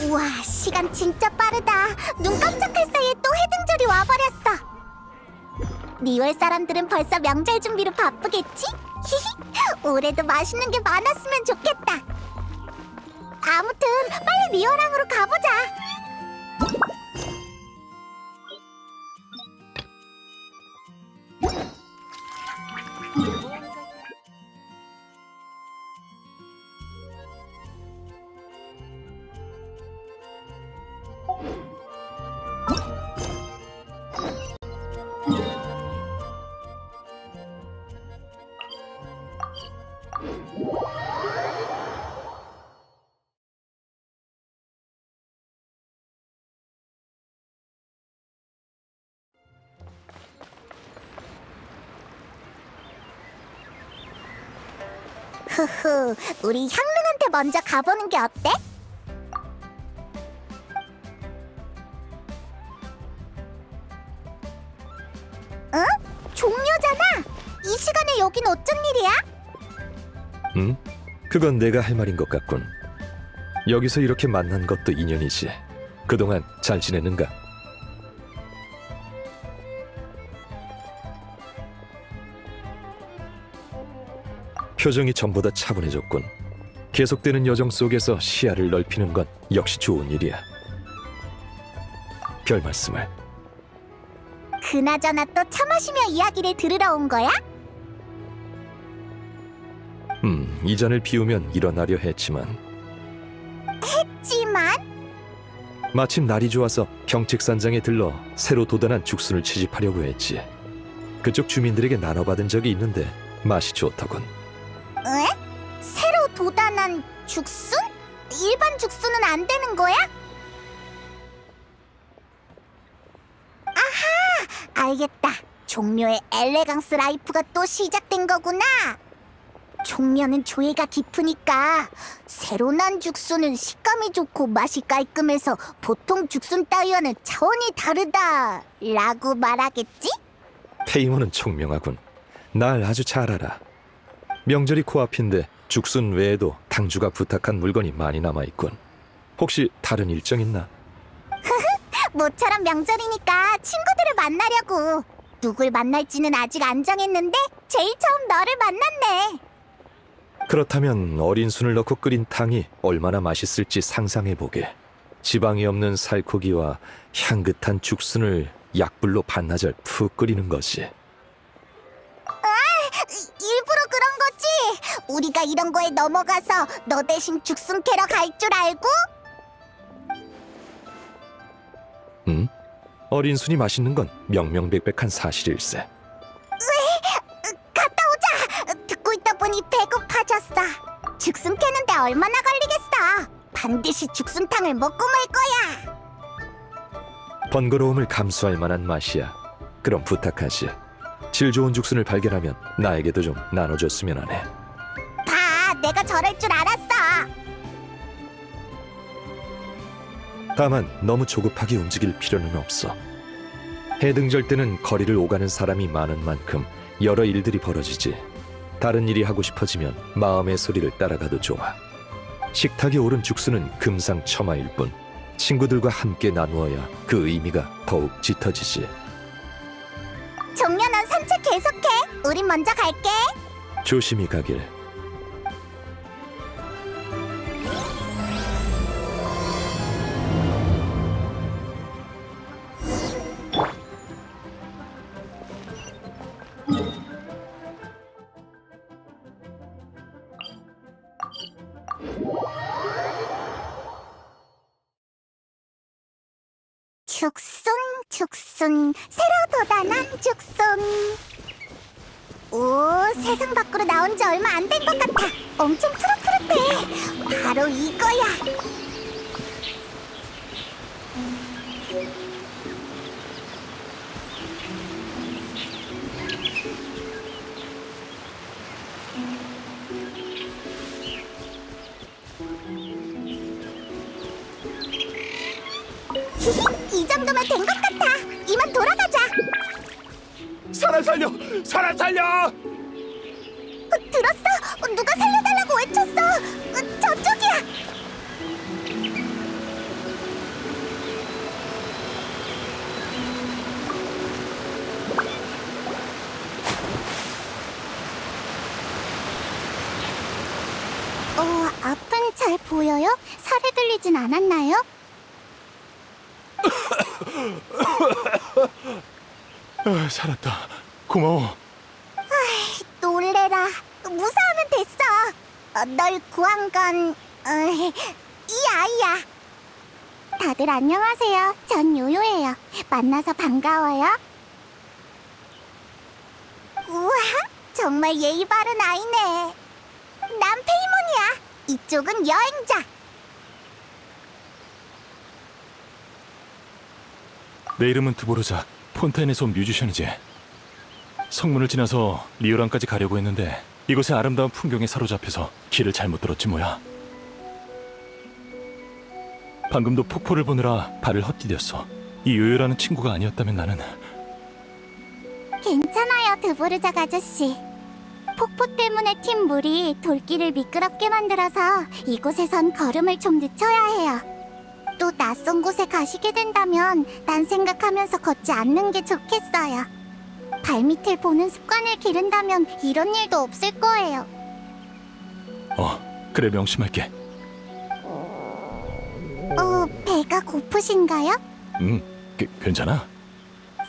우와, 시간 진짜 빠르다. 눈 깜짝할 사이에 또 해등절이 와버렸어. 리월 사람들은 벌써 명절 준비로 바쁘겠지? 히히, 올해도 맛있는 게 많았으면 좋겠다. 아무튼 빨리 리월항으로 가보자. 흐흐, 우리 향릉한테 먼저 가보는 게 어때? 응? 종료잖아. 이 시간에 여긴 어쩐 일이야? 응? 그건 내가 할 말인 것 같군. 여기서 이렇게 만난 것도 인연이지. 그동안 잘 지냈는가? 표정이 전보다 차분해졌군. 계속되는 여정 속에서 시야를 넓히는 건 역시 좋은 일이야. 별 말씀을. 그나저나 또 차 마시며 이야기를 들으러 온 거야? 이 잔을 비우면 일어나려 했지만 했지만? 마침 날이 좋아서 경책산장에 들러 새로 돋아난 죽순을 채집하려고 했지. 그쪽 주민들에게 나눠받은 적이 있는데 맛이 좋더군. 에? 새로 돋아난 죽순? 일반 죽순은 안 되는 거야? 아하! 알겠다. 종묘의 엘레강스 라이프가 또 시작된 거구나. 종묘는 조예가 깊으니까 새로 난 죽순은 식감이 좋고 맛이 깔끔해서 보통 죽순 따위와는 차원이 다르다 라고 말하겠지? 페이몬은 총명하군. 날 아주 잘 알아. 명절이 코앞인데 죽순 외에도 당주가 부탁한 물건이 많이 남아있군. 혹시 다른 일정 있나? 모처럼 명절이니까 친구들을 만나려고. 누굴 만날지는 아직 안 정했는데 제일 처음 너를 만났네. 그렇다면 어린 순을 넣고 끓인 탕이 얼마나 맛있을지 상상해보게. 지방이 없는 살코기와 향긋한 죽순을 약불로 반나절 푹 끓이는 것이. 일부러 그런 거지. 우리가 이런 거에 넘어가서 너 대신 죽순 캐러 갈 줄 알고? 응? 어린 순이 맛있는 건 명명백백한 사실일세. 갔다 오자. 듣고 있다 보니 배고파졌어. 죽순 캐는데 얼마나 걸리겠어. 반드시 죽순탕을 먹고 말 거야. 번거로움을 감수할 만한 맛이야. 그럼 부탁하지. 질 좋은 죽순을 발견하면 나에게도 좀 나눠줬으면 하네. 봐, 내가 저럴 줄 알았어. 다만 너무 조급하게 움직일 필요는 없어. 해등절 때는 거리를 오가는 사람이 많은 만큼 여러 일들이 벌어지지. 다른 일이 하고 싶어지면 마음의 소리를 따라가도 좋아. 식탁에 오른 죽순은 금상첨화일 뿐 친구들과 함께 나누어야 그 의미가 더욱 짙어지지. 종려, 넌 산책 계속해. 우린 먼저 갈게. 조심히 가길. 죽순, 새로 돋아난 죽순. 오, 세상 밖으로 나온 지 얼마 안 된 것 같아. 엄청 푸릇푸릇해. 바로 이거야. 이 정도면 된 것 같아. 이만 돌아가자. 사람 살려! 사람 살려! 들었어? 누가 살려달라고 외쳤어. 저쪽이야. 잘 보여요? 살에 들리진 않았나요? 살았다. 고마워. 놀래라. 무사하면 됐어. 널 구한 건 이 아이야. 다들 안녕하세요. 전 요요예요. 만나서 반가워요. 우와, 정말 예의 바른 아이네. 난 페이몬이야. 이쪽은 여행자. 내 이름은 드보르작. 폰타인에서 온 뮤지션이지. 성문을 지나서 리오랑까지 가려고 했는데 이곳의 아름다운 풍경에 사로잡혀서 길을 잘못 들었지 뭐야. 방금도 폭포를 보느라 발을 헛디뎠어. 이 요요라는 친구가 아니었다면 나는... 괜찮아요, 드보르작 아저씨. 폭포 때문에 튄 물이 돌길을 미끄럽게 만들어서 이곳에선 걸음을 좀 늦춰야 해요. 또 낯선 곳에 가시게 된다면 딴 생각하면서 걷지 않는 게 좋겠어요. 발밑을 보는 습관을 기른다면 이런 일도 없을 거예요. 그래, 명심할게. 배가 고프신가요? 괜찮아?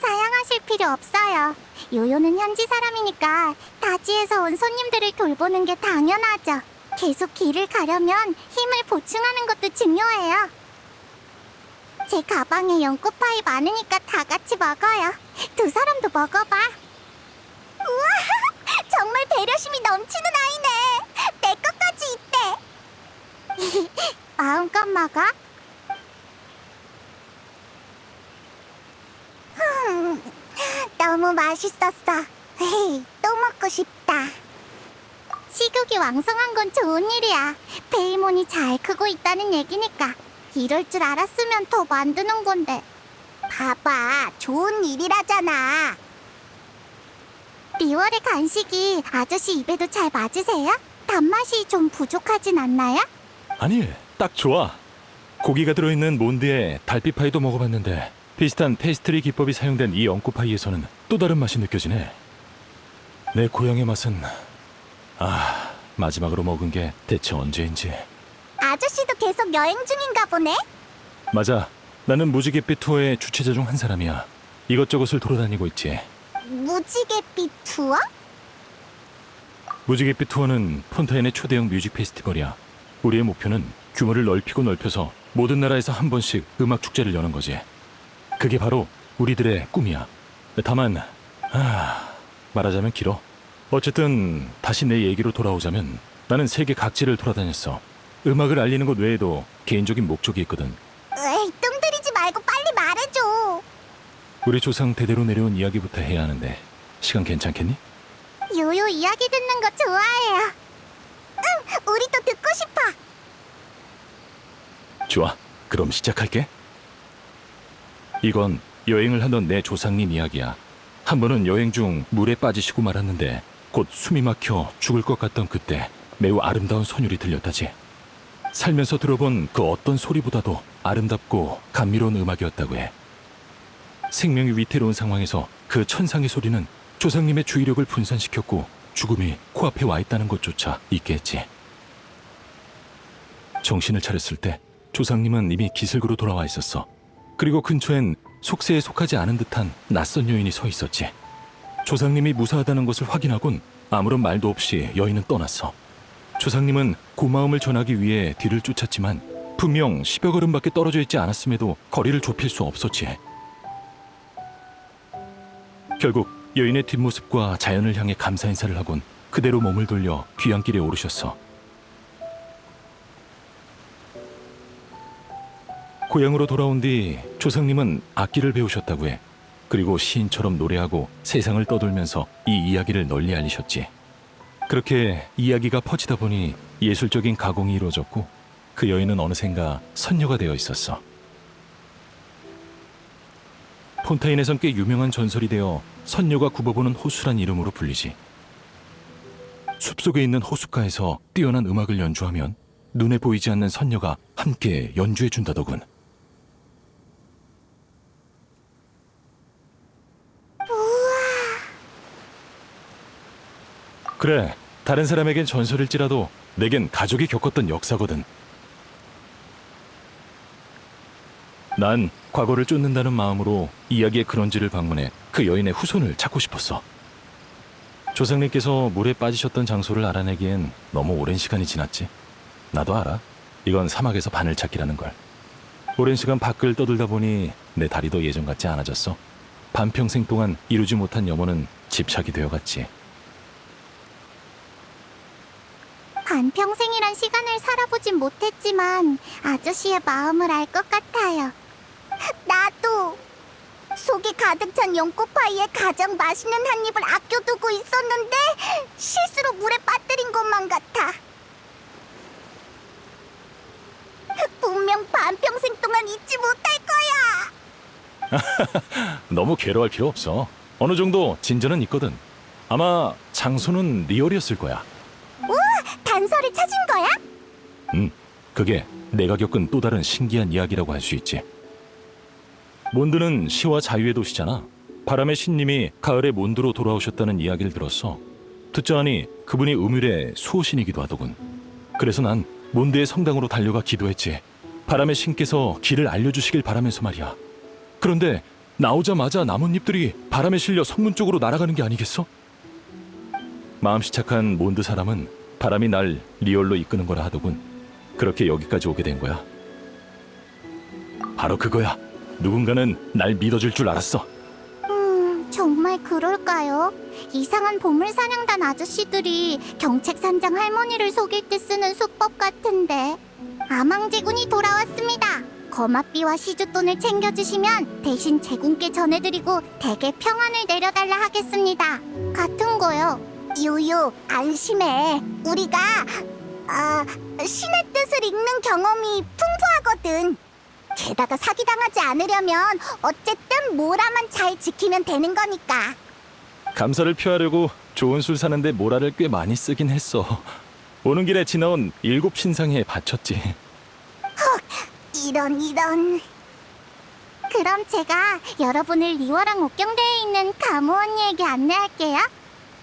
사양하실 필요 없어요. 요요는 현지 사람이니까 다지에서 온 손님들을 돌보는 게 당연하죠. 계속 길을 가려면 힘을 보충하는 것도 중요해요. 제 가방에 연꽃파이 많으니까 다 같이 먹어요. 두 사람도 먹어봐. 우와, 정말 배려심이 넘치는 아이네. 내 것까지 있대. 마음껏 먹어. 너무 맛있었어. 또 먹고 싶다. 식욕이 왕성한 건 좋은 일이야. 페이몬이 잘 크고 있다는 얘기니까. 이럴 줄 알았으면 더 만드는 건데. 봐봐, 좋은 일이라잖아. 리월의 간식이 아저씨 입에도 잘 맞으세요? 단맛이 좀 부족하진 않나요? 아니, 딱 좋아. 고기가 들어있는 몬드에 달빛파이도 먹어봤는데 비슷한 페이스트리 기법이 사용된 이 엉코파이에서는 또 다른 맛이 느껴지네. 내 고향의 맛은... 마지막으로 먹은 게 대체 언제인지. 아저씨도 계속 여행 중인가 보네? 맞아. 나는 무지갯빛 투어의 주최자 중 한 사람이야. 이것저것을 돌아다니고 있지. 무지갯빛 투어? 무지갯빛 투어는 폰타인의 초대형 뮤직 페스티벌이야. 우리의 목표는 규모를 넓히고 넓혀서 모든 나라에서 한 번씩 음악 축제를 여는 거지. 그게 바로 우리들의 꿈이야. 다만 말하자면 길어. 어쨌든 다시 내 얘기로 돌아오자면 나는 세계 각지를 돌아다녔어. 음악을 알리는 것 외에도 개인적인 목적이 있거든. 에이, 뜸 들이지 말고 빨리 말해줘. 우리 조상 대대로 내려온 이야기부터 해야 하는데 시간 괜찮겠니? 요요 이야기 듣는 거 좋아해요. 응, 우리도 듣고 싶어. 좋아, 그럼 시작할게. 이건 여행을 하던 내 조상님 이야기야. 한 번은 여행 중 물에 빠지시고 말았는데 곧 숨이 막혀 죽을 것 같던 그때 매우 아름다운 선율이 들렸다지. 살면서 들어본 그 어떤 소리보다도 아름답고 감미로운 음악이었다고 해. 생명이 위태로운 상황에서 그 천상의 소리는 조상님의 주의력을 분산시켰고 죽음이 코앞에 와 있다는 것조차 잊게 했지. 정신을 차렸을 때 조상님은 이미 기슭으로 돌아와 있었어. 그리고 근처엔 속세에 속하지 않은 듯한 낯선 여인이 서 있었지. 조상님이 무사하다는 것을 확인하곤 아무런 말도 없이 여인은 떠났어. 조상님은 고마움을 전하기 위해 뒤를 쫓았지만 분명 10여 걸음밖에 떨어져 있지 않았음에도 거리를 좁힐 수 없었지. 결국 여인의 뒷모습과 자연을 향해 감사 인사를 하곤 그대로 몸을 돌려 귀향길에 오르셨어. 고향으로 돌아온 뒤 조상님은 악기를 배우셨다고 해. 그리고 시인처럼 노래하고 세상을 떠돌면서 이 이야기를 널리 알리셨지. 그렇게 이야기가 퍼지다 보니 예술적인 가공이 이루어졌고 그 여인은 어느샌가 선녀가 되어 있었어. 폰타인에선 꽤 유명한 전설이 되어 선녀가 굽어보는 호수란 이름으로 불리지. 숲속에 있는 호숫가에서 뛰어난 음악을 연주하면 눈에 보이지 않는 선녀가 함께 연주해준다더군. 그래, 다른 사람에겐 전설일지라도 내겐 가족이 겪었던 역사거든. 난 과거를 쫓는다는 마음으로 이야기의 근원지를 방문해 그 여인의 후손을 찾고 싶었어. 조상님께서 물에 빠지셨던 장소를 알아내기엔 너무 오랜 시간이 지났지. 나도 알아. 이건 사막에서 바늘 찾기라는 걸. 오랜 시간 밖을 떠돌다 보니 내 다리도 예전 같지 않아졌어. 반평생 동안 이루지 못한 염원은 집착이 되어갔지. 반평생이란 시간을 살아보진 못했지만 아저씨의 마음을 알 것 같아요. 나도 속이 가득 찬 연꽃파이에 가장 맛있는 한 입을 아껴두고 있었는데 실수로 물에 빠뜨린 것만 같아. 분명 반평생 동안 잊지 못할 거야. 너무 괴로워할 필요 없어. 어느 정도 진전은 있거든. 아마 장소는 리얼이었을 거야. 단서를 찾은 거야? 그게 내가 겪은 또 다른 신기한 이야기라고 할 수 있지. 몬드는 시와 자유의 도시잖아. 바람의 신님이 가을에 몬드로 돌아오셨다는 이야기를 들었어. 듣자 하니 그분이 음율의 수호신이기도 하더군. 그래서 난 몬드의 성당으로 달려가 기도했지. 바람의 신께서 길을 알려주시길 바라면서 말이야. 그런데 나오자마자 나뭇잎들이 바람에 실려 성문 쪽으로 날아가는 게 아니겠어? 마음씨 착한 몬드 사람은 바람이 날 리얼로 이끄는 거라 하더군. 그렇게 여기까지 오게 된 거야. 바로 그거야. 누군가는 날 믿어줄 줄 알았어. 정말 그럴까요? 이상한 보물사냥단 아저씨들이 경책산장 할머니를 속일 때 쓰는 수법 같은데. 아망제군이 돌아왔습니다. 거맛비와 시주돈을 챙겨주시면 대신 제군께 전해드리고 댁에 평안을 내려달라 하겠습니다. 같은 거요. 유유, 안심해. 우리가 신의 뜻을 읽는 경험이 풍부하거든. 게다가 사기당하지 않으려면 어쨌든 모라만 잘 지키면 되는 거니까. 감사를 표하려고 좋은 술 사는데 모라를 꽤 많이 쓰긴 했어. 오는 길에 지나온 7 신상에 바쳤지. 이런. 그럼 제가 여러분을 리워랑 옥경대에 있는 가모 언니에게 안내할게요.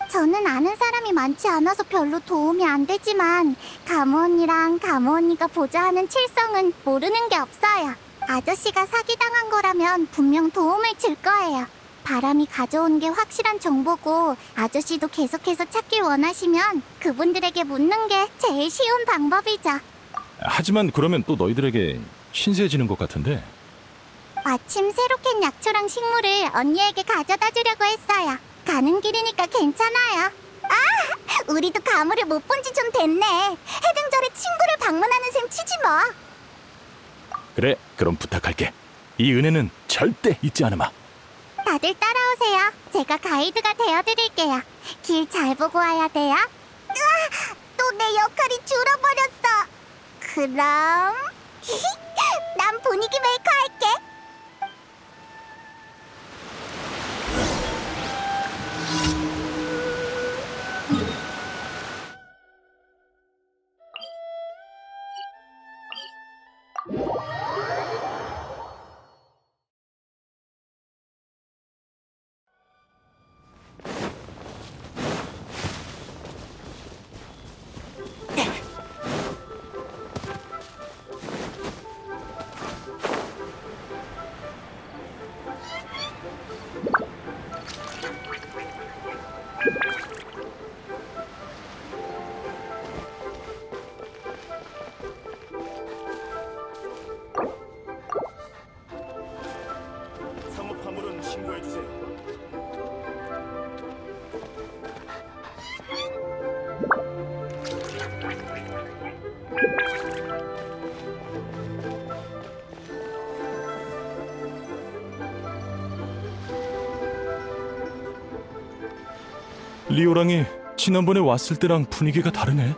저는 아는 사람이 많지 않아서 별로 도움이 안 되지만 가모 언니랑 가모 언니가 보좌하는 칠성은 모르는 게 없어요. 아저씨가 사기당한 거라면 분명 도움을 줄 거예요. 바람이 가져온 게 확실한 정보고 아저씨도 계속해서 찾길 원하시면 그분들에게 묻는 게 제일 쉬운 방법이죠. 하지만 그러면 또 너희들에게 신세해지는 것 같은데. 마침 새로 캔 약초랑 식물을 언니에게 가져다 주려고 했어요. 가는 길이니까 괜찮아요. 우리도 가물을 못 본 지 좀 됐네. 해등절에 친구를 방문하는 셈 치지 뭐. 그래, 그럼 부탁할게. 이 은혜는 절대 잊지 않으마. 다들 따라오세요. 제가 가이드가 되어드릴게요. 길 잘 보고 와야 돼요. 또 내 역할이 줄어버렸어. 그럼 난 분위기 메이커 할게. 상업 화물은 신고해 주세요. 리오랑이 지난번에 왔을 때랑 분위기가 다르네.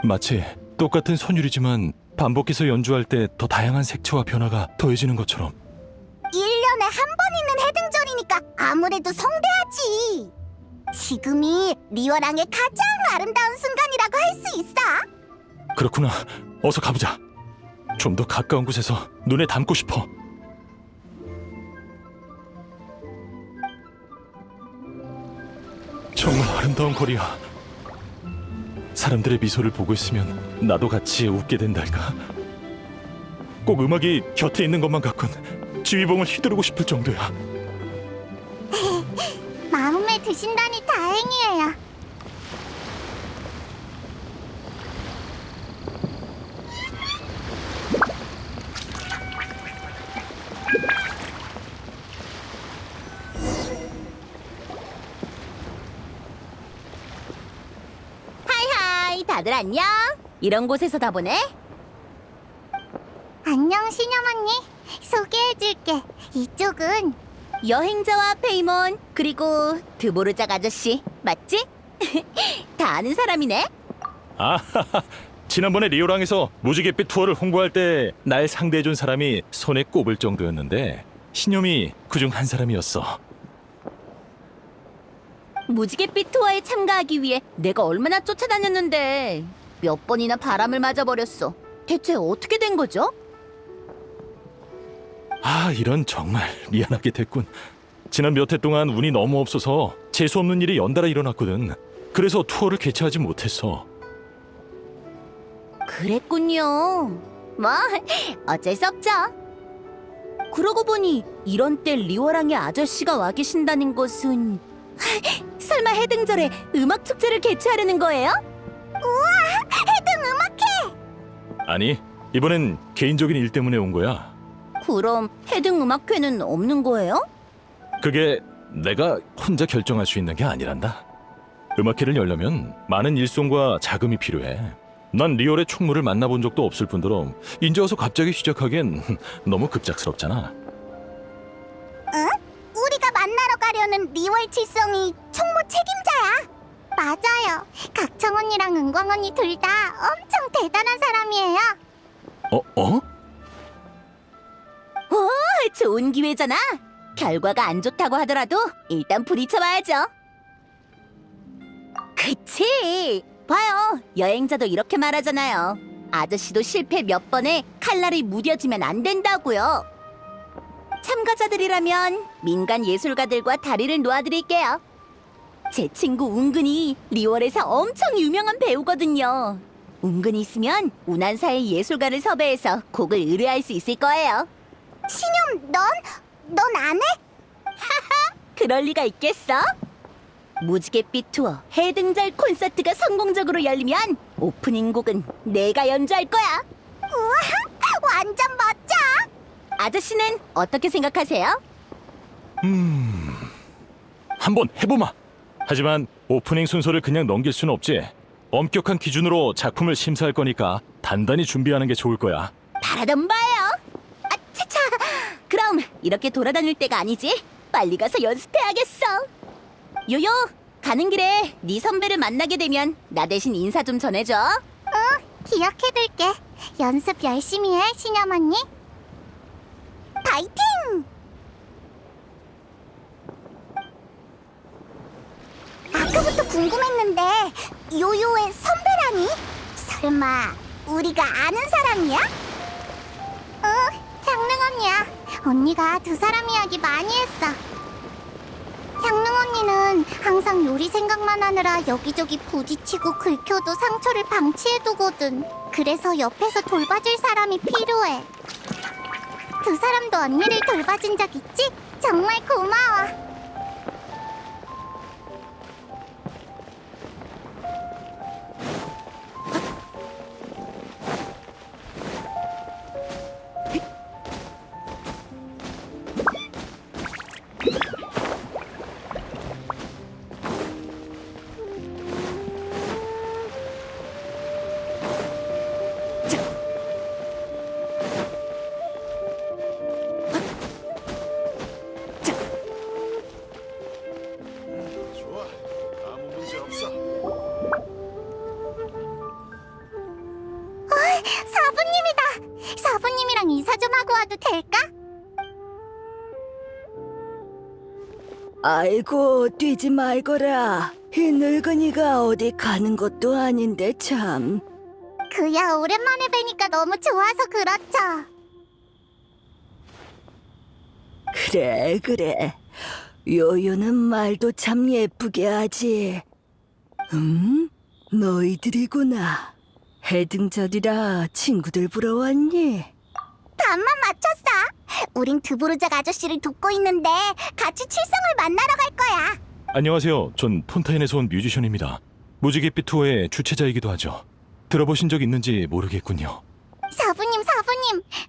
마치 똑같은 선율이지만 반복해서 연주할 때 더 다양한 색채와 변화가 더해지는 것처럼. 1년에 한 번 있는 해등절이니까 아무래도 성대하지. 지금이 리워랑의 가장 아름다운 순간이라고 할 수 있어. 그렇구나. 어서 가보자. 좀 더 가까운 곳에서 눈에 담고 싶어. 아름다운 거리야. 사람들의 미소를 보고 있으면 나도 같이 웃게 된달까. 꼭 음악이 곁에 있는 것만 같군 지휘봉을 휘두르고 싶을 정도야. 마음에 드신다니 다행이에요. 하이하이, 다들 안녕? 이런 곳에서 다 보네? 안녕, 신영 언니. 소개해줄게. 이쪽은 여행자와 페이몬, 그리고 드보르작 아저씨, 맞지? 다 아는 사람이네? 아하하, 지난번에 리오랑에서 무지갯빛 투어를 홍보할 때 날 상대해준 사람이 손에 꼽을 정도였는데 신념이 그중 한 사람이었어. 무지갯빛 투어에 참가하기 위해 내가 얼마나 쫓아다녔는데 몇 번이나 바람을 맞아버렸어. 대체 어떻게 된 거죠? 아, 이런 정말 미안하게 됐군. 지난 몇 해 동안 운이 너무 없어서 재수없는 일이 연달아 일어났거든. 그래서 투어를 개최하지 못했어. 그랬군요. 뭐 어쩔 수 없죠. 그러고 보니 이런 때 리워랑의 아저씨가 와 계신다는 것은 설마 해등절에 음악 축제를 개최하려는 거예요? 아니, 이번엔 개인적인 일 때문에 온 거야. 그럼 해등 음악회는 없는 거예요? 그게 내가 혼자 결정할 수 있는 게 아니란다. 음악회를 열려면 많은 일손과 자금이 필요해. 난 리얼의 총무를 만나본 적도 없을 뿐더러 인제 와서 갑자기 시작하기엔 너무 급작스럽잖아. 우리가 만나러 가려는 리월 칠성이 총무 책임자야. 맞아요. 각청 언니랑 은광 언니 둘 다 엄청 대단한 사람이에요. 어? 오, 좋은 기회잖아. 결과가 안 좋다고 하더라도 일단 부딪혀봐야죠. 그치? 봐요. 여행자도 이렇게 말하잖아요. 아저씨도 실패 몇 번에 칼날이 무뎌지면 안 된다고요. 참가자들이라면 민간 예술가들과 다리를 놓아드릴게요. 제 친구 운근이 리월에서 엄청 유명한 배우거든요. 운근이 있으면 운한사의 예술가를 섭외해서 곡을 의뢰할 수 있을 거예요. 신영, 넌 안 해? 그럴 리가 있겠어? 무지갯빛 투어 해등절 콘서트가 성공적으로 열리면 오프닝 곡은 내가 연주할 거야. 완전 멋져. 아저씨는 어떻게 생각하세요? 한번 해보마. 하지만 오프닝 순서를 그냥 넘길 수는 없지. 엄격한 기준으로 작품을 심사할 거니까 단단히 준비하는 게 좋을 거야. 바라던 바예요. 아, 차차. 그럼 이렇게 돌아다닐 때가 아니지. 빨리 가서 연습해야겠어. 요요, 가는 길에 네 선배를 만나게 되면 나 대신 인사 좀 전해줘. 기억해둘게. 연습 열심히 해, 신영 언니. 파이팅! 아까부터 궁금했는데 요요의 선배라니? 설마 우리가 아는 사람이야? 향릉 언니야. 언니가 두 사람 이야기 많이 했어. 향릉 언니는 항상 요리 생각만 하느라 여기저기 부딪히고 긁혀도 상처를 방치해두거든. 그래서 옆에서 돌봐줄 사람이 필요해. 두 사람도 언니를 돌봐준 적 있지? 정말 고마워. 좋아, 아무 문제 없어. 사부님이다. 사부님이랑 인사 좀 하고 와도 될까? 아이고 뛰지 말거라. 이 늙은이가 어디 가는 것도 아닌데 참. 그야 오랜만에 뵈니까 너무 좋아서 그렇죠. 그래. 요요는 말도 참 예쁘게 하지. 너희들이구나. 해등절이라 친구들 보러 왔니? 반만 맞췄어. 우린 드보르작 아저씨를 돕고 있는데 같이 칠성을 만나러 갈 거야. 안녕하세요. 전 폰타인에서 온 뮤지션입니다. 무지갯빛 투어의 주최자이기도 하죠. 들어보신 적 있는지 모르겠군요. 사부님,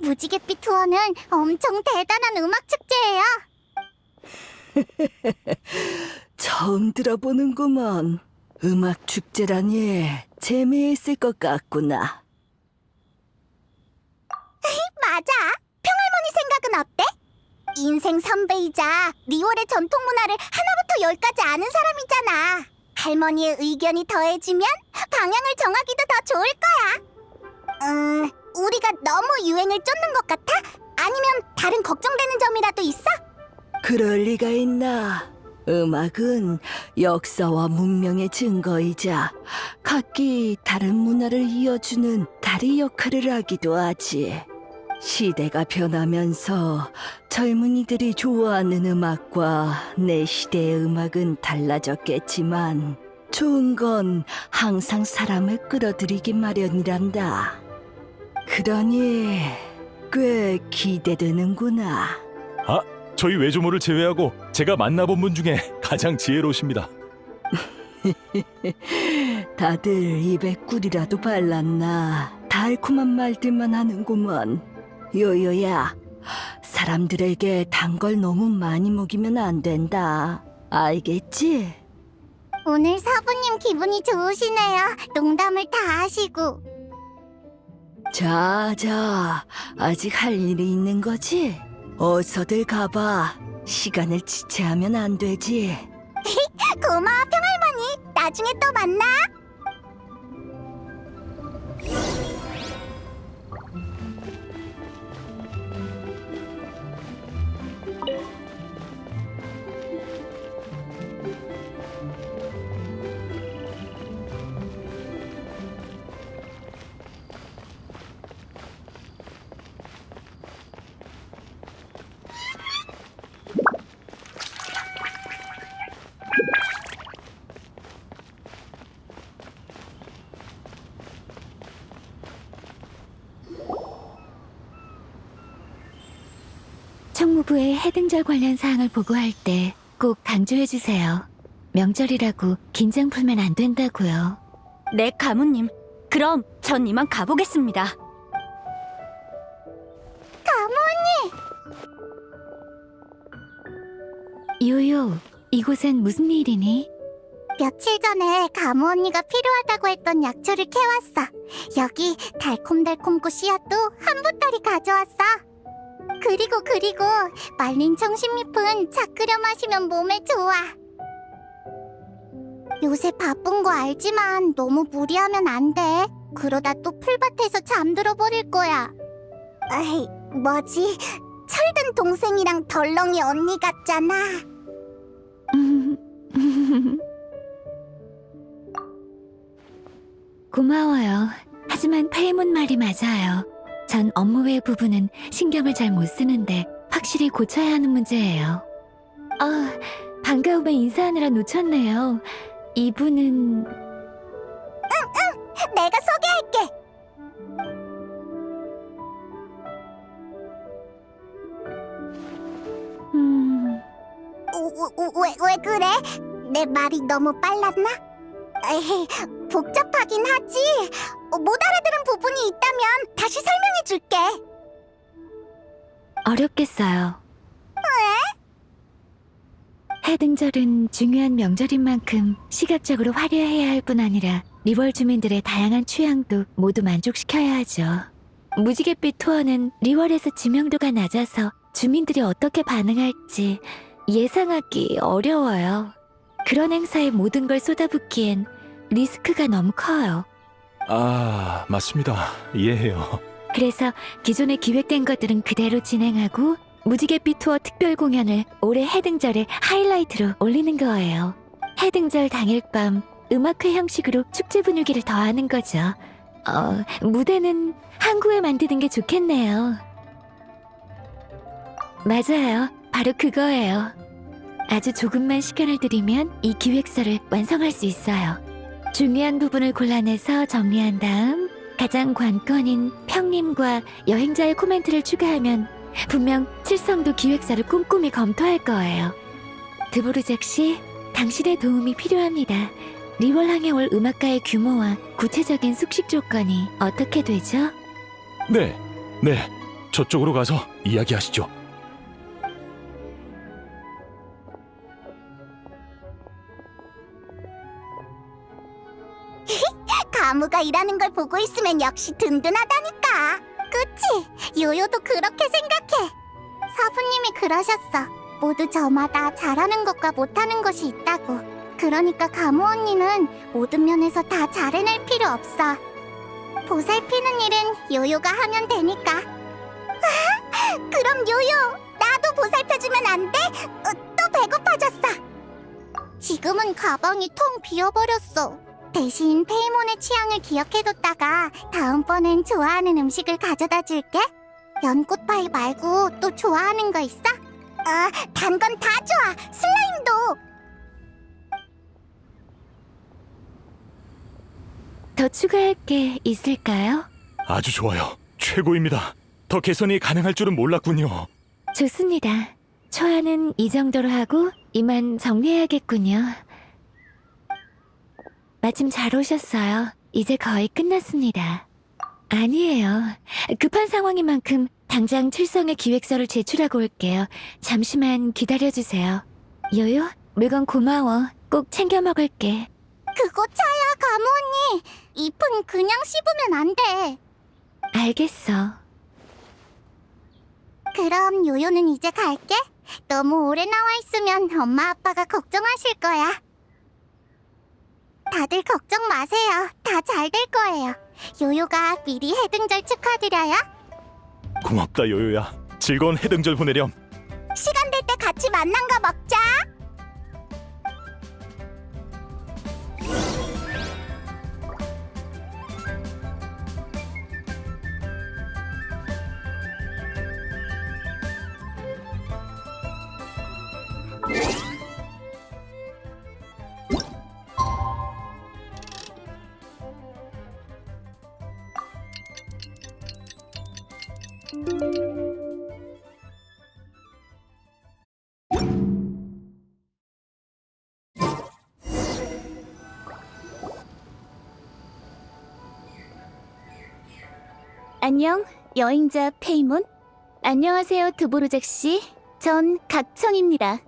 무지갯빛 투어는 엄청 대단한 음악 축제예요. 처음 들어보는구먼. 음악 축제라니 재미있을 것 같구나. 맞아. 평할머니 생각은 어때? 인생 선배이자 리월의 전통 문화를 하나부터 열까지 아는 사람이잖아. 할머니의 의견이 더해지면 방향을 정하기도 더 좋을 거야. 우리가 너무 유행을 쫓는 것 같아? 아니면 다른 걱정되는 점이라도 있어? 그럴 리가 있나? 음악은 역사와 문명의 증거이자 각기 다른 문화를 이어주는 다리 역할을 하기도 하지. 시대가 변하면서 젊은이들이 좋아하는 음악과 내 시대의 음악은 달라졌겠지만 좋은 건 항상 사람을 끌어들이기 마련이란다. 그러니 꽤 기대되는구나. 아, 저희 외조모를 제외하고 제가 만나본 분 중에 가장 지혜로우십니다. 다들 입에 꿀이라도 발랐나 달콤한 말들만 하는구먼. 요요야, 사람들에게 단 걸 너무 많이 먹이면 안 된다. 알겠지? 오늘 사부님 기분이 좋으시네요. 농담을 다 하시고. 자, 아직 할 일이 있는 거지? 어서들 가봐. 시간을 지체하면 안 되지. 고마워, 평할머니. 나중에 또 만나. 총무부에 해등절 관련 사항을 보고할 때 꼭 강조해주세요. 명절이라고 긴장 풀면 안 된다고요. 네, 가문님. 그럼 전 이만 가보겠습니다. 요요, 이곳엔 무슨 일이니? 며칠 전에 가무 언니가 필요하다고 했던 약초를 캐왔어. 여기 달콤달콤고 씨앗도 한 보따리 가져왔어. 그리고 말린 청심잎은 차 끓여 마시면 몸에 좋아. 요새 바쁜 거 알지만 너무 무리하면 안 돼. 그러다 또 풀밭에서 잠들어 버릴 거야. 에이, 뭐지? 철든 동생이랑 덜렁이 언니 같잖아. 고마워요. 하지만 페이몬 말이 맞아요. 전 업무 외 부분은 신경을 잘 못 쓰는데 확실히 고쳐야 하는 문제예요. 반가움에 인사하느라 놓쳤네요. 이분은... 내가 소개할게. 왜 그래? 내 말이 너무 빨랐나? 에이, 복잡하긴 하지. 못 알아들은 부분이 있다면 다시 설명해 줄게. 어렵겠어요. 왜? 해등절은 중요한 명절인 만큼 시각적으로 화려해야 할 뿐 아니라 리월 주민들의 다양한 취향도 모두 만족시켜야 하죠. 무지갯빛 투어는 리월에서知名도가 낮아서 주민들이 어떻게 반응할지 예상하기 어려워요. 그런 행사에 모든 걸 쏟아붓기엔 리스크가 너무 커요. 아, 맞습니다. 이해해요. 그래서 기존에 기획된 것들은 그대로 진행하고 무지갯빛 투어 특별 공연을 올해 해등절의 하이라이트로 올리는 거예요. 해등절 당일 밤 음악회 형식으로 축제 분위기를 더하는 거죠. 무대는 항구에 만드는 게 좋겠네요. 맞아요. 바로 그거예요. 아주 조금만 시간을 들이면 이 기획서를 완성할 수 있어요. 중요한 부분을 골라내서 정리한 다음 가장 관건인 평님과 여행자의 코멘트를 추가하면 분명 칠성도 기획사를 꼼꼼히 검토할 거예요. 드보르작 씨, 당신의 도움이 필요합니다. 리월항에 올 음악가의 규모와 구체적인 숙식 조건이 어떻게 되죠? 네, 저쪽으로 가서 이야기하시죠. 가무가 일하는 걸 보고 있으면 역시 든든하다니까. 그치? 요요도 그렇게 생각해. 사부님이 그러셨어. 모두 저마다 잘하는 것과 못하는 것이 있다고. 그러니까 가무 언니는 모든 면에서 다 잘해낼 필요 없어. 보살피는 일은 요요가 하면 되니까. 아, 그럼 요요, 나도 보살펴주면 안 돼? 또 배고파졌어. 지금은 가방이 텅 비어버렸어. 대신 페이몬의 취향을 기억해뒀다가 다음번엔 좋아하는 음식을 가져다 줄게. 연꽃파이 말고 또 좋아하는 거 있어? 단 건 다 좋아. 슬라임도. 더 추가할 게 있을까요? 아주 좋아요. 최고입니다. 더 개선이 가능할 줄은 몰랐군요. 좋습니다. 초안은 이 정도로 하고 이만 정리해야겠군요. 마침 잘 오셨어요. 이제 거의 끝났습니다. 아니에요. 급한 상황인 만큼 당장 칠성의 기획서를 제출하고 올게요. 잠시만 기다려주세요. 요요, 물건 고마워. 꼭 챙겨 먹을게. 그거 차야, 가무 언니. 잎은 그냥 씹으면 안 돼. 알겠어. 그럼 요요는 이제 갈게. 너무 오래 나와 있으면 엄마 아빠가 걱정하실 거야. 다들 걱정 마세요. 다 잘 될 거예요. 요요가 미리 해등절 축하드려요. 고맙다 요요야. 즐거운 해등절 보내렴. 시간 될 때 같이 만난 거 먹자. 안녕, 여행자 페이몬. 안녕하세요, 드보르작 씨. 전 각청입니다.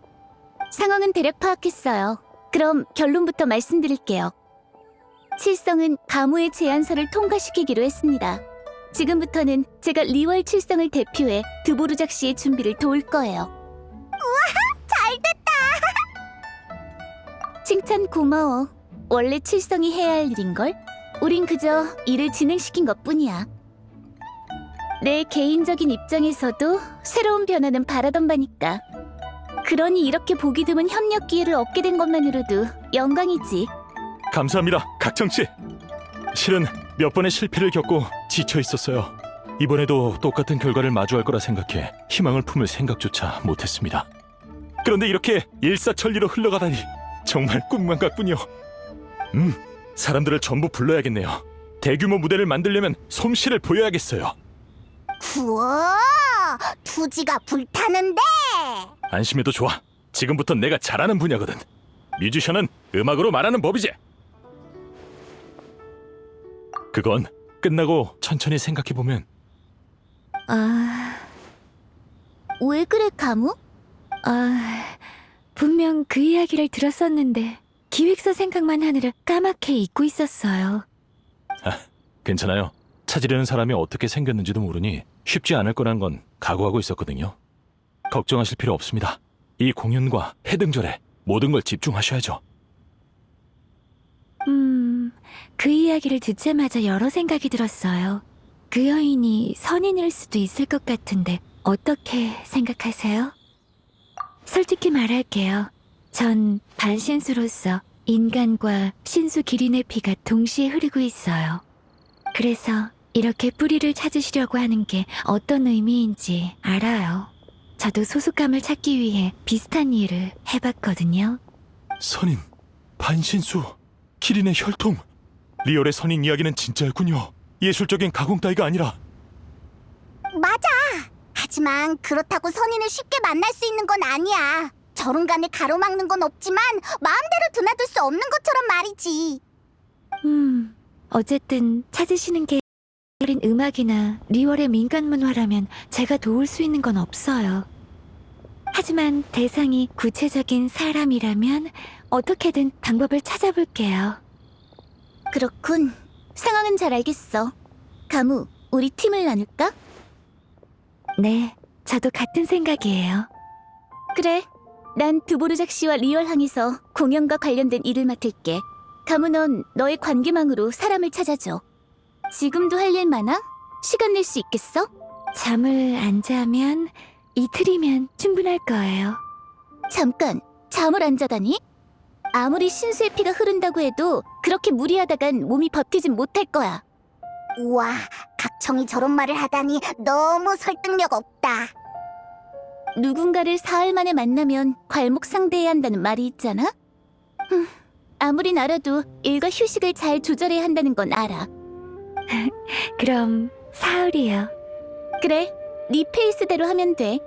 상황은 대략 파악했어요. 그럼 결론부터 말씀드릴게요. 칠성은 가무의 제안서를 통과시키기로 했습니다. 지금부터는 제가 리월 칠성을 대표해 드보르작 씨의 준비를 도울 거예요. 잘됐다. 칭찬 고마워. 원래 칠성이 해야 할 일인걸? 우린 그저 일을 진행시킨 것뿐이야. 내 개인적인 입장에서도 새로운 변화는 바라던 바니까. 그러니 이렇게 보기 드문 협력 기회를 얻게 된 것만으로도 영광이지. 감사합니다, 각청씨. 실은 몇 번의 실패를 겪고 지쳐 있었어요. 이번에도 똑같은 결과를 마주할 거라 생각해 희망을 품을 생각조차 못했습니다. 그런데 이렇게 일사천리로 흘러가다니 정말 꿈만 같군요. 사람들을 전부 불러야겠네요. 대규모 무대를 만들려면 솜씨를 보여야겠어요. 우와, 투지가 불타는데. 안심해도 좋아. 지금부터 내가 잘하는 분야거든. 뮤지션은 음악으로 말하는 법이지. 그건 끝나고 천천히 생각해보면. 왜 그래, 가무? 분명 그 이야기를 들었었는데 기획서 생각만 하느라 까맣게 잊고 있었어요. 괜찮아요. 찾으려는 사람이 어떻게 생겼는지도 모르니 쉽지 않을 거란 건 각오하고 있었거든요. 걱정하실 필요 없습니다. 이 공연과 해등절에 모든 걸 집중하셔야죠. 그 이야기를 듣자마자 여러 생각이 들었어요. 그 여인이 선인일 수도 있을 것 같은데 어떻게 생각하세요? 솔직히 말할게요. 전 반신수로서 인간과 신수 기린의 피가 동시에 흐르고 있어요. 그래서 이렇게 뿌리를 찾으시려고 하는 게 어떤 의미인지 알아요. 저도 소속감을 찾기 위해 비슷한 일을 해봤거든요. 선임, 반신수. 키린의 혈통. 리얼의 선인 이야기는 진짜였군요. 예술적인 가공 따위가 아니라. 맞아. 하지만 그렇다고 선인을 쉽게 만날 수 있는 건 아니야. 저run간을 가로막는 건 없지만 마음대로 드나들 수 없는 것처럼 말이지. 어쨌든 찾으시는 게 어린 음악이나 리월의 민간 문화라면 제가 도울 수 있는 건 없어요. 하지만 대상이 구체적인 사람이라면 어떻게든 방법을 찾아볼게요. 그렇군. 상황은 잘 알겠어. 가무, 우리 팀을 나눌까? 네, 저도 같은 생각이에요. 그래. 난 드보르작 씨와 리얼항에서 공연과 관련된 일을 맡을게. 가무, 넌 너의 관계망으로 사람을 찾아줘. 지금도 할 일 많아? 시간 낼 수 있겠어? 잠을 안 자면 이틀이면 충분할 거예요. 잠깐, 잠을 안 자다니? 아무리 신수의 피가 흐른다고 해도 그렇게 무리하다간 몸이 버티진 못할 거야. 우와, 각청이 저런 말을 하다니 너무 설득력 없다. 누군가를 사흘 만에 만나면 괄목상대해야 한다는 말이 있잖아? 아무리 알아도 일과 휴식을 잘 조절해야 한다는 건 알아. 그럼 사흘이요. 그래, 네 페이스대로 하면 돼.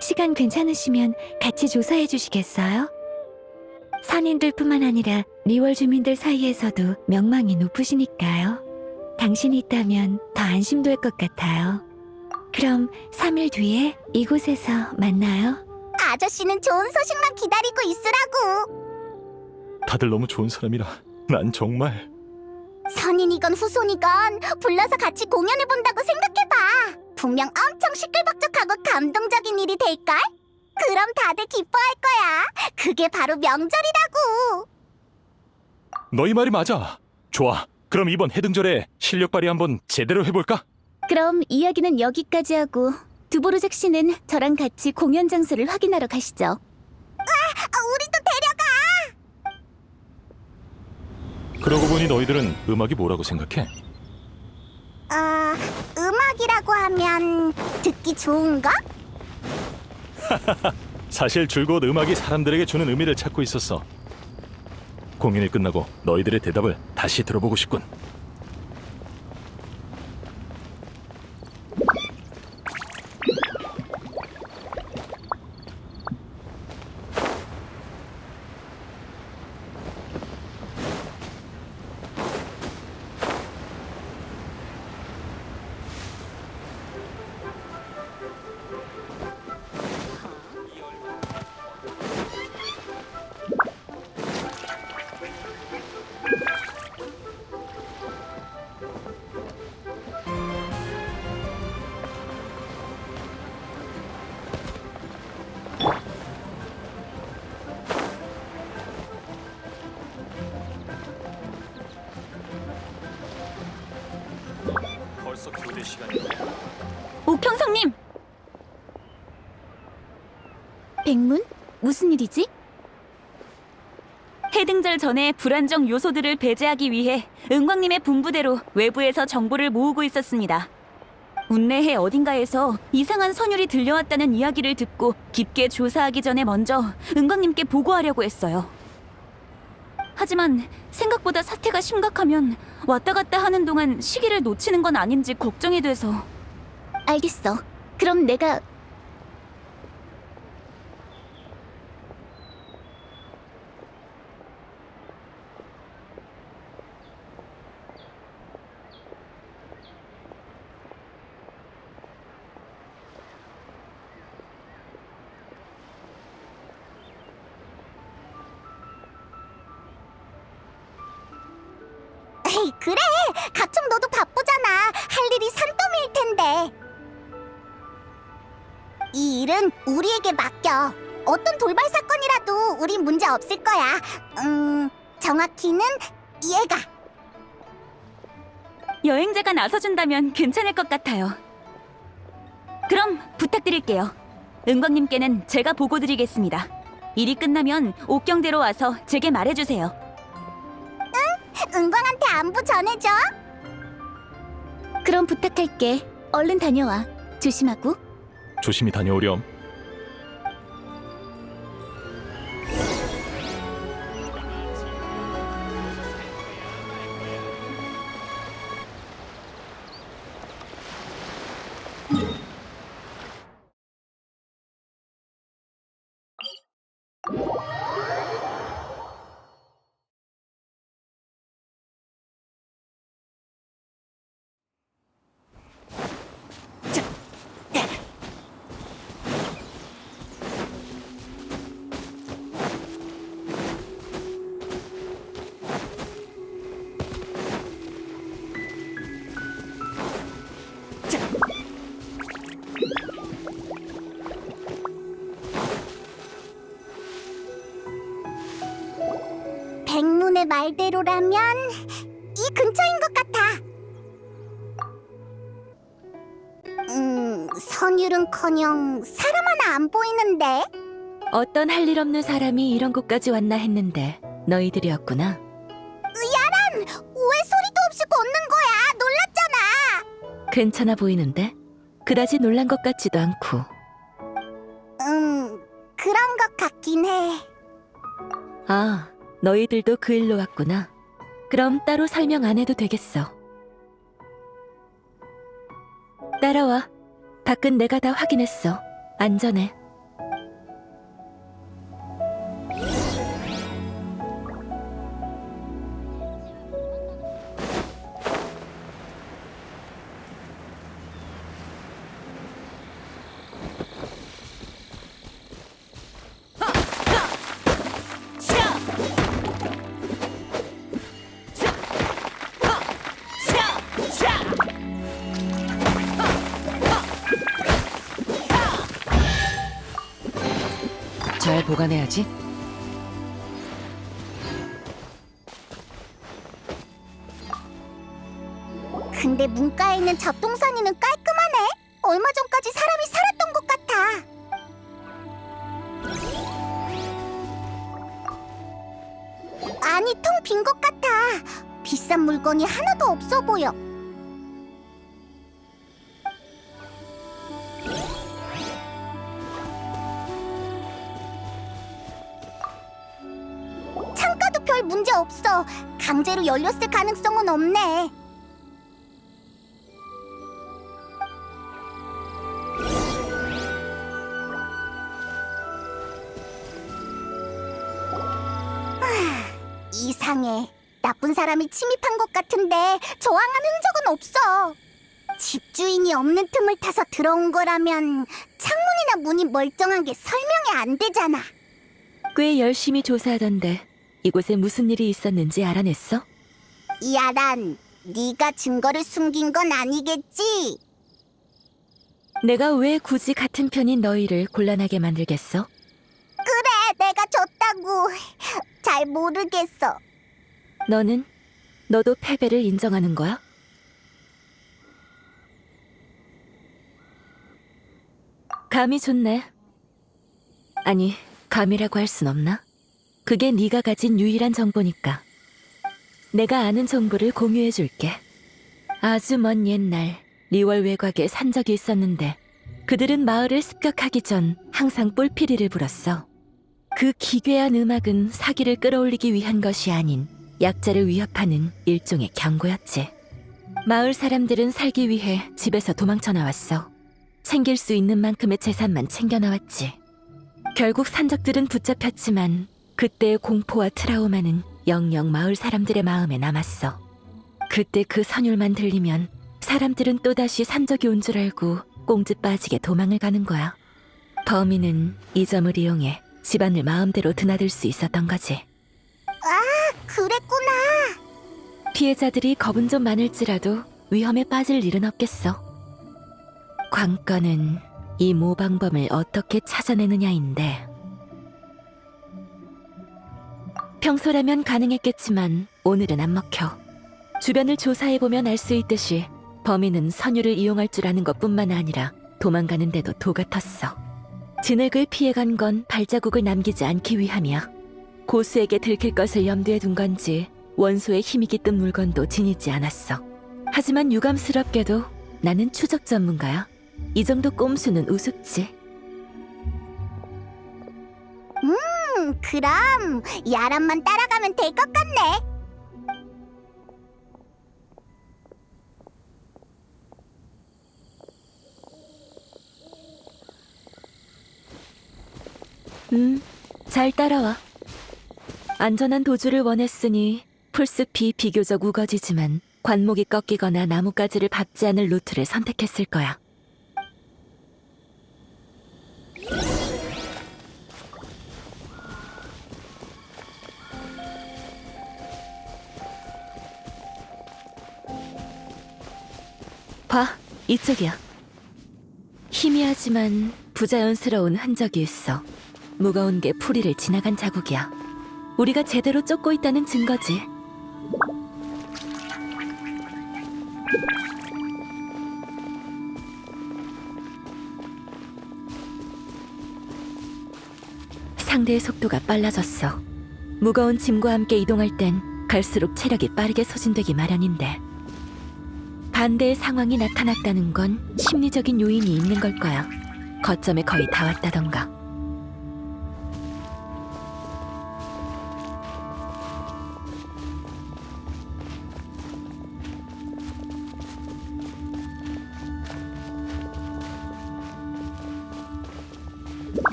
시간 괜찮으시면 같이 조사해 주시겠어요? 선인들뿐만 아니라 리월 주민들 사이에서도 명망이 높으시니까요. 당신이 있다면 더 안심될 것 같아요. 그럼 3일 뒤에 이곳에서 만나요. 아저씨는 좋은 소식만 기다리고 있으라고. 다들 너무 좋은 사람이라 난 정말. 선인이건 후손이건 불러서 같이 공연을 본다고 생각해봐. 분명 엄청 시끌벅적하고 감동적인 일이 될걸? 그럼 다들 기뻐할 거야. 그게 바로 명절이라고. 너희 말이 맞아. 좋아. 그럼 이번 해등절에 실력 발휘 한번 제대로 해볼까? 그럼 이야기는 여기까지 하고 드보르작 씨는 저랑 같이 공연 장소를 확인하러 가시죠. 우리도 데려가. 그러고 보니 너희들은 음악이 뭐라고 생각해? 음악이라고 하면 듣기 좋은 거? 사실 줄곧 음악이 사람들에게 주는 의미를 찾고 있었어. 공연이 끝나고 너희들의 대답을 다시 들어보고 싶군. 벌써 교대 시간이야. 옥형성님! 백문? 무슨 일이지? 해등절 전에 불안정 요소들을 배제하기 위해 은광님의 분부대로 외부에서 정보를 모으고 있었습니다. 운내해 어딘가에서 이상한 선율이 들려왔다는 이야기를 듣고 깊게 조사하기 전에 먼저 은광님께 보고하려고 했어요. 하지만 생각보다 사태가 심각하면 왔다 갔다 하는 동안 시기를 놓치는 건 아닌지 걱정이 돼서. 알겠어. 그럼 내가... 에이, 그래. 각청 너도 바쁘잖아. 할 일이 산더미일 텐데. 이 일은 우리에게 맡겨. 어떤 돌발 사건이라도 우린 문제 없을 거야. 정확히는 얘가. 여행자가 나서준다면 괜찮을 것 같아요. 그럼 부탁드릴게요. 은광님께는 제가 보고 드리겠습니다. 일이 끝나면 옥경대로 와서 제게 말해주세요. 은광한테 안부 전해줘. 그럼 부탁할게. 얼른 다녀와. 조심하고. 조심히 다녀오렴. 말대로라면 이 근처인 것 같아. 선율은커녕 사람 하나 안 보이는데? 어떤 할 일 없는 사람이 이런 곳까지 왔나 했는데 너희들이었구나. 왜 소리도 없이 걷는 거야? 놀랐잖아. 괜찮아 보이는데? 그다지 놀란 것 같지도 않고. 그런 것 같긴 해. 아, 너희들도 그 일로 왔구나. 그럼 따로 설명 안 해도 되겠어. 따라와. 밖은 내가 다 확인했어. 안전해. 잘 보관해야지. 근데 문가에 있는 잡동사니는 깔끔하네. 얼마 전까지 사람이 살았던 것 같아. 아니, 텅 빈 것 같아. 비싼 물건이 하나도 없어 보여. 창가도 별 문제 없어. 강제로 열렸을 가능성은 없네. 이상해. 나쁜 사람이 침입한 것 같은데 저항한 흔적은 없어. 집주인이 없는 틈을 타서 들어온 거라면 창문이나 문이 멀쩡한 게 설명이 안 되잖아. 꽤 열심히 조사하던데 이곳에 무슨 일이 있었는지 알아냈어? 야란, 네가 증거를 숨긴 건 아니겠지? 내가 왜 굳이 같은 편인 너희를 곤란하게 만들겠어? 그래, 내가 졌다고. 잘 모르겠어. 너도 패배를 인정하는 거야? 감이 좋네. 아니, 감이라고 할 순 없나? 그게 네가 가진 유일한 정보니까. 내가 아는 정보를 공유해 줄게. 아주 먼 옛날 리월 외곽에 산적이 있었는데 그들은 마을을 습격하기 전 항상 뿔피리를 불었어. 그 기괴한 음악은 사기를 끌어올리기 위한 것이 아닌 약자를 위협하는 일종의 경고였지. 마을 사람들은 살기 위해 집에서 도망쳐 나왔어. 챙길 수 있는 만큼의 재산만 챙겨 나왔지. 결국 산적들은 붙잡혔지만 그때의 공포와 트라우마는 영영 마을 사람들의 마음에 남았어. 그때 그 선율만 들리면 사람들은 또다시 산적이 온 줄 알고 꽁지 빠지게 도망을 가는 거야. 범인은 이 점을 이용해 집안을 마음대로 드나들 수 있었던 거지. 그랬구나. 피해자들이 겁은 좀 많을지라도 위험에 빠질 일은 없겠어. 관건은 이 모방범을 어떻게 찾아내느냐인데, 평소라면 가능했겠지만 오늘은 안 먹혀. 주변을 조사해보면 알 수 있듯이 범인은 선율을 이용할 줄 아는 것뿐만 아니라 도망가는데도 도가 텄어. 진흙을 피해간 건 발자국을 남기지 않기 위함이야. 고수에게 들킬 것을 염두에 둔 건지 원소의 힘이 깃든 물건도 지니지 않았어. 하지만 유감스럽게도 나는 추적 전문가야. 이 정도 꼼수는 우습지. 그럼 야란만 따라가면 될 것 같네. 잘 따라와. 안전한 도주를 원했으니 풀숲이 비교적 우거지지만 관목이 꺾이거나 나뭇가지를 밟지 않을 루트를 선택했을 거야. 봐, 이쪽이야. 희미하지만 부자연스러운 흔적이 있어. 무거운 게 풀이를 지나간 자국이야. 우리가 제대로 쫓고 있다는 증거지. 상대의 속도가 빨라졌어. 무거운 짐과 함께 이동할 땐 갈수록 체력이 빠르게 소진되기 마련인데 반대의 상황이 나타났다는 건 심리적인 요인이 있는 걸 거야. 거점에 거의 다 왔다던가.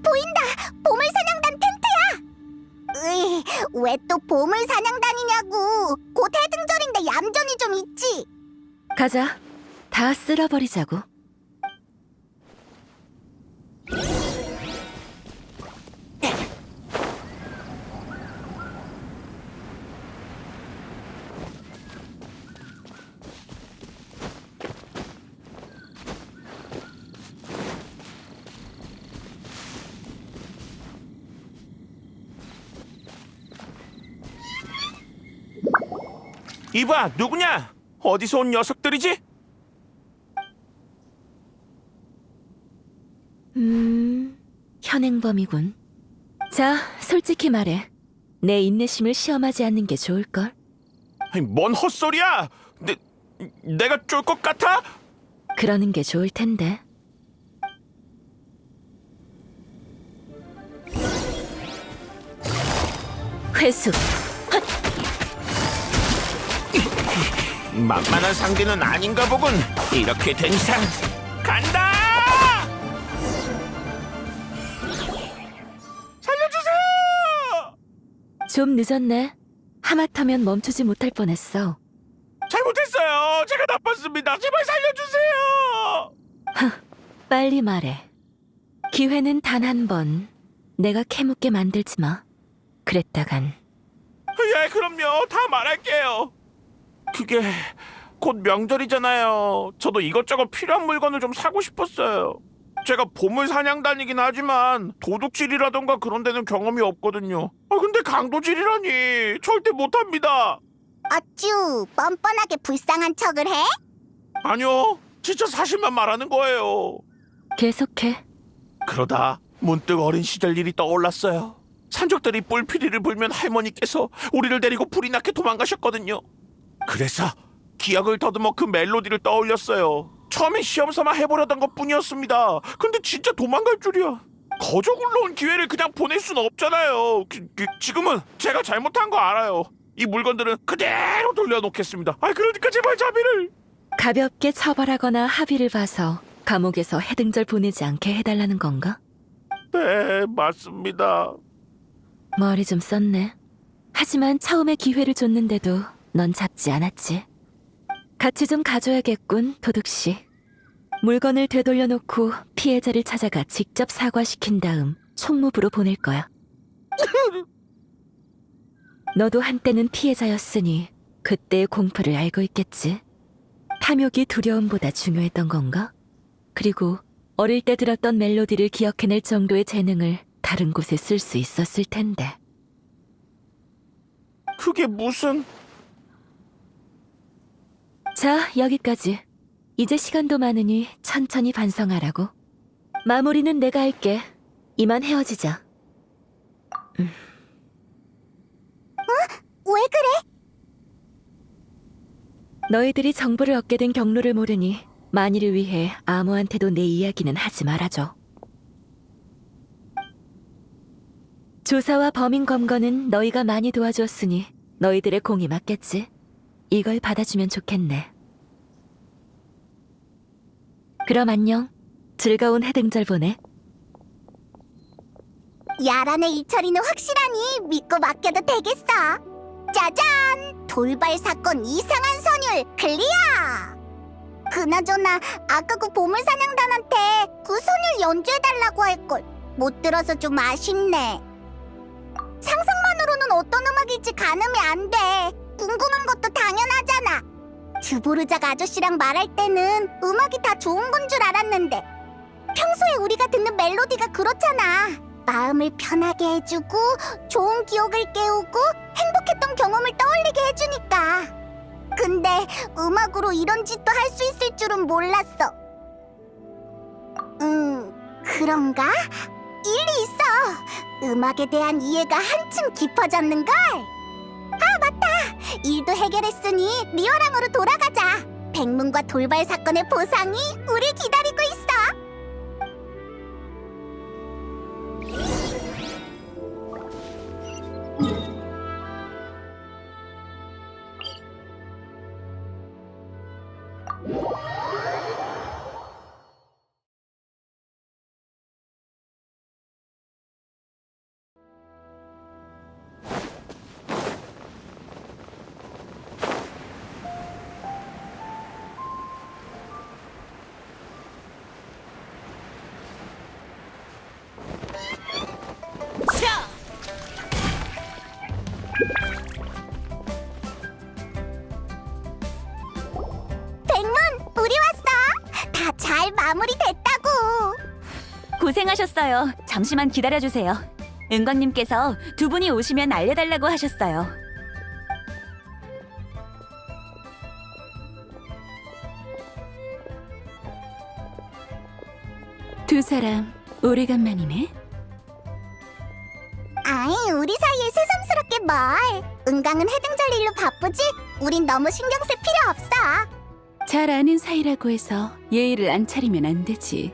보인다! 보물사냥단 텐트야! 왜 또 보물사냥단이냐고! 곧 해등절인데 얌전히 좀 있지! 가자. 다 쓸어버리자고. 이봐, 누구냐? 어디서 온 녀석들이지? 현행범이군. 자, 솔직히 말해. 내 인내심을 시험하지 않는 게 좋을걸? 아니, 뭔 헛소리야? 내가 쫄 것 같아? 그러는 게 좋을 텐데. 회수. 만만한 상대는 아닌가 보군. 이렇게 된 이상 간다! 살려주세요! 좀 늦었네. 하마터면 멈추지 못할 뻔했어. 잘못했어요. 제가 나빴습니다. 제발 살려주세요. 빨리 말해. 기회는 단 한 번. 내가 캐묻게 만들지 마. 그랬다간 예, 그럼요. 다 말할게요. 그게 곧 명절이잖아요. 저도 이것저것 필요한 물건을 좀 사고 싶었어요. 제가 보물 사냥단이긴 하지만 도둑질이라던가 그런 데는 경험이 없거든요. 근데 강도질이라니 절대 못합니다. 어쭈, 뻔뻔하게 불쌍한 척을 해? 아니요, 진짜 사실만 말하는 거예요. 계속해. 그러다 문득 어린 시절 일이 떠올랐어요. 산적들이 뿔피리를 불면 할머니께서 우리를 데리고 불이 나게 도망가셨거든요. 그래서 기억을 더듬어 그 멜로디를 떠올렸어요. 처음엔 시험삼아 해보려던 것뿐이었습니다. 근데 진짜 도망갈 줄이야. 거저 굴러온 기회를 그냥 보낼 순 없잖아요. 지금은 제가 잘못한 거 알아요. 이 물건들은 그대로 돌려놓겠습니다. 그러니까 제발 자비를. 가볍게 처벌하거나 합의를 봐서 감옥에서 해등절 보내지 않게 해달라는 건가? 네, 맞습니다. 머리 좀 썼네. 하지만 처음에 기회를 줬는데도 넌 잡지 않았지. 같이 좀 가줘야겠군, 도둑씨. 물건을 되돌려놓고 피해자를 찾아가 직접 사과시킨 다음 총무부로 보낼 거야. 너도 한때는 피해자였으니 그때의 공포를 알고 있겠지. 탐욕이 두려움보다 중요했던 건가? 그리고 어릴 때 들었던 멜로디를 기억해낼 정도의 재능을 다른 곳에 쓸 수 있었을 텐데. 그게 무슨... 자, 여기까지. 이제 시간도 많으니 천천히 반성하라고. 마무리는 내가 할게. 이만 헤어지자. 왜 그래? 너희들이 정보를 얻게 된 경로를 모르니 만일을 위해 아무한테도 내 이야기는 하지 말아줘. 조사와 범인 검거는 너희가 많이 도와주었으니 너희들의 공이 맞겠지? 이걸 받아주면 좋겠네. 그럼 안녕. 즐거운 해등절 보내. 야란의 이철이는 확실하니 믿고 맡겨도 되겠어. 짜잔! 돌발 사건 이상한 선율 클리어! 그나저나 아까 그 보물사냥단한테 그 선율 연주해달라고 할걸. 못 들어서 좀 아쉽네. 상상만으로는 어떤 음악일지 가늠이 안 돼. 궁금한 것도 당연하잖아. 드보르작 아저씨랑 말할 때는 음악이 다 좋은 건 줄 알았는데 평소 평소에 우리가 듣는 멜로디가 그렇잖아. 마음을 편하게 해주고 좋은 기억을 깨우고 행복했던 경험을 떠올리게 해주니까. 근데 음악으로 이런 짓도 할 수 있을 줄은 몰랐어. 그런가? 일리 있어. 음악에 대한 이해가 한층 깊어졌는걸. 아, 맞다. 일도 해결했으니 리오랑으로 돌아가자. 백문과 돌발 사건의 보상이 우릴 기다리고 있어. 백문, 우리 왔어. 다 잘 마무리됐다고. 고생하셨어요. 잠시만 기다려주세요. 은광님께서 두 분이 오시면 알려달라고 하셨어요. 두 사람 오래간만이네. 아이, 우리 사이에 새삼스럽게 뭘. 은강은 해등절 일로 바쁘지? 우린 너무 신경 쓸 필요 없어. 잘 아는 사이라고 해서 예의를 안 차리면 안 되지.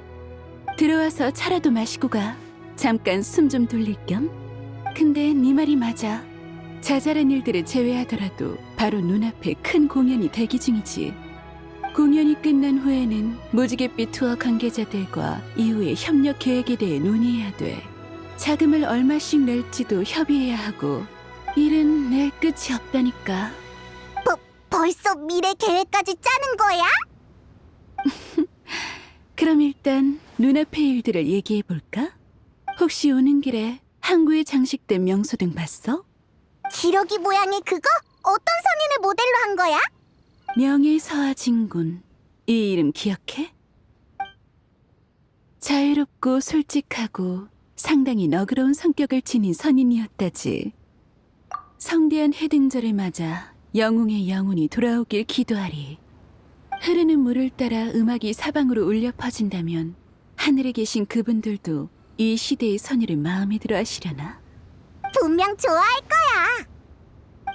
들어와서 차라도 마시고 가. 잠깐 숨 좀 돌릴 겸. 근데 네 말이 맞아. 자잘한 일들을 제외하더라도 바로 눈앞에 큰 공연이 대기 중이지. 공연이 끝난 후에는 무지갯빛 투어 관계자들과 이후의 협력 계획에 대해 논의해야 돼. 자금을 얼마씩 낼지도 협의해야 하고 일은 낼 끝이 없다니까. 벌써 미래 계획까지 짜는 거야? 그럼 일단 눈앞의 일들을 얘기해볼까? 혹시 오는 길에 항구에 장식된 명소등 봤어? 기러기 모양의 그거? 어떤 선인을 모델로 한 거야? 명예서하진군. 이 이름 기억해? 자유롭고 솔직하고 상당히 너그러운 성격을 지닌 선인이었다지. 성대한 해등절을 맞아 영웅의 영혼이 돌아오길 기도하리. 흐르는 물을 따라 음악이 사방으로 울려 퍼진다면 하늘에 계신 그분들도 이 시대의 선율을 마음에 들어 하시려나? 분명 좋아할 거야.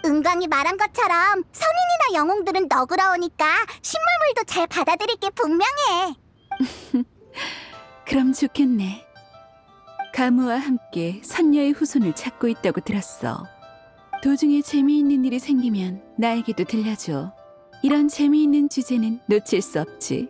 은광이 말한 것처럼 선인이나 영웅들은 너그러우니까 신물물도 잘 받아들일 게 분명해. 그럼 좋겠네. 가무와 함께 선녀의 후손을 찾고 있다고 들었어. 도중에 재미있는 일이 생기면 나에게도 들려줘. 이런 재미있는 주제는 놓칠 수 없지.